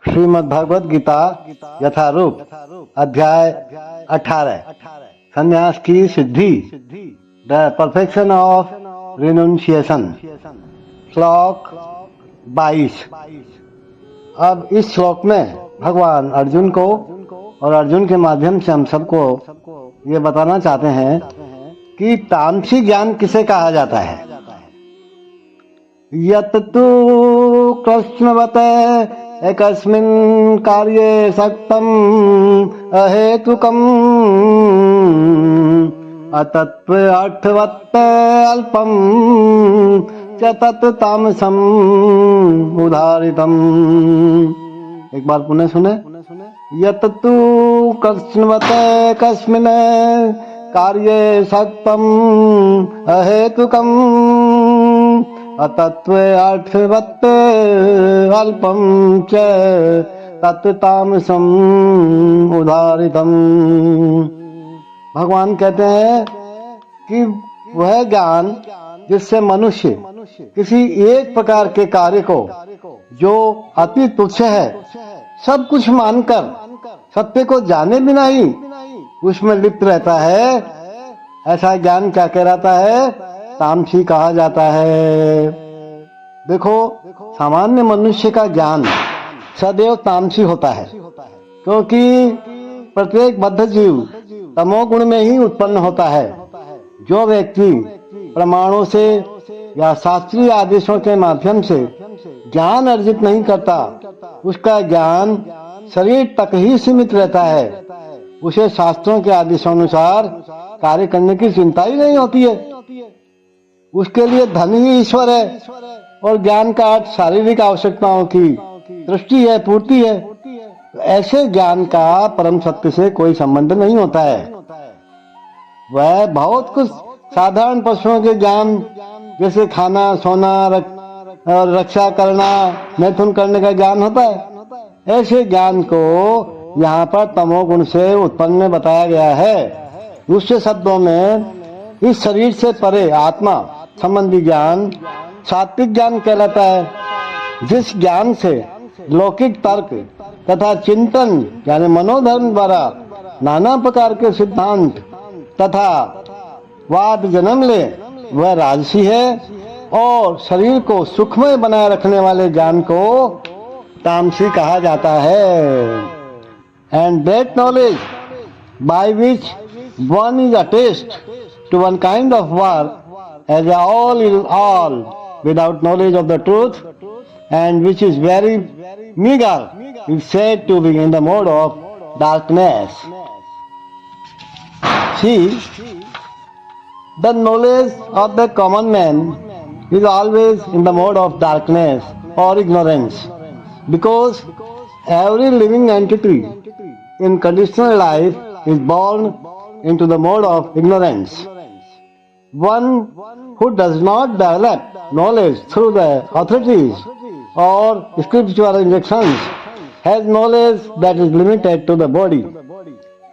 श्रीमद् भगवद गीता यथारूप अध्याय 18 संन्यास की सिद्धि द परफेक्शन ऑफ रिनुंशिएशन। श्लोक 22। अब इस श्लोक में भगवान अर्जुन को और अर्जुन के माध्यम से हम सबको ये बताना चाहते हैं कि तामसी ज्ञान किसे कहा जाता है। यत तु कृष्णवत एकस्मिन् कार्ये सक्तम् अहेतुकम् अतत्व अर्थवत् अल्पम् च तत् तामसम् उदाहृतम्। एक बार पुनः सुने। यत तु कृष्णवत एकस्मिन् कार्ये सक्तम् अहेतुकम् अतत्व अर्थवत् अल्पम च तत् तामसम् उदाहृतम्। भगवान कहते हैं कि वह ज्ञान जिससे मनुष्य किसी एक प्रकार के कार्य को जो अति तुच्छ है सब कुछ मानकर सत्य को जाने बिना ही उसमें लिप्त रहता है, ऐसा ज्ञान क्या कहलाता है? तामसी कहा जाता है। देखो, सामान्य मनुष्य का ज्ञान सदैव तामसी होता है, क्योंकि प्रत्येक बद्ध जीव तमोगुण में ही उत्पन्न होता है। जो व्यक्ति प्रमाणों से या शास्त्रीय आदेशों के माध्यम से ज्ञान अर्जित नहीं करता, उसका ज्ञान शरीर तक ही सीमित रहता है। उसे शास्त्रों के आदेशानुसार कार्य करने की चिंता ही नहीं होती है। उसके लिए धन ही ईश्वर है और ज्ञान का अर्थ शारीरिक आवश्यकताओं की दृष्टि है, पूर्ति है। ऐसे ज्ञान का परम सत्य से कोई संबंध नहीं होता है। वह बहुत कुछ साधारण पशुओं के ज्ञान जैसे खाना, सोना और रक्षा करना, मैथुन करने का ज्ञान होता है। ऐसे ज्ञान को यहाँ पर तमोगुण से उत्पन्न बताया गया है। दूसरे शब्दों में इस शरीर से परे आत्मा संबंधी ज्ञान सात्विक ज्ञान कहलाता है। जिस ज्ञान से लौकिक तर्क तथा चिंतन यानी मनोधर्म द्वारा नाना प्रकार के सिद्धांत तथा वाद जन्म ले, वह राजसी है। और शरीर को सुखमय बनाए रखने वाले ज्ञान को तामसी कहा जाता है। And that knowledge by which one is attached to one kind of work as a all in all without knowledge of the truth, and which is very meager, is said to be in the mode of darkness. See, the knowledge of the common man is always in the mode of darkness or ignorance, because every living entity in conditional life is born into the mode of ignorance. One who does not develop knowledge through the authorities or spiritual instructions has knowledge that is limited to the body.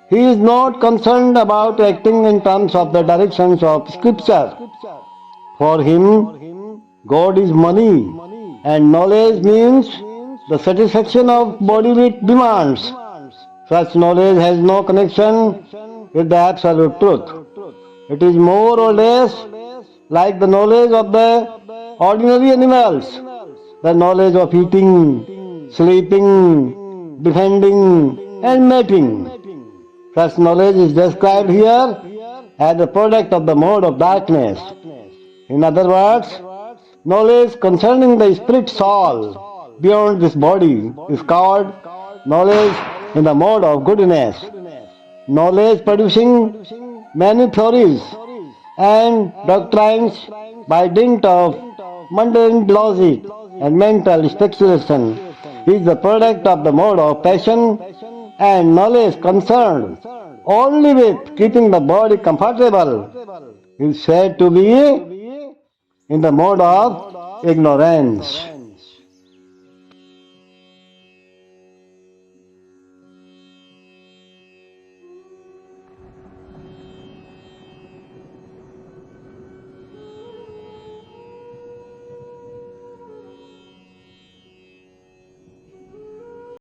He is not concerned about acting in terms of the directions of scripture. For him, God is money, and knowledge means the satisfaction of bodily demands. Such knowledge has no connection with the absolute truth. It is more or less like the knowledge of the ordinary animals, the knowledge of eating, sleeping, defending and mating. Such knowledge is described here as the product of the mode of darkness. In other words, knowledge concerning the spirit soul beyond this body is called knowledge in the mode of goodness. Knowledge producing many theories and doctrines by dint of mundane logic and mental speculation is the product of the mode of passion, and knowledge concerned only with keeping the body comfortable is said to be in the mode of ignorance.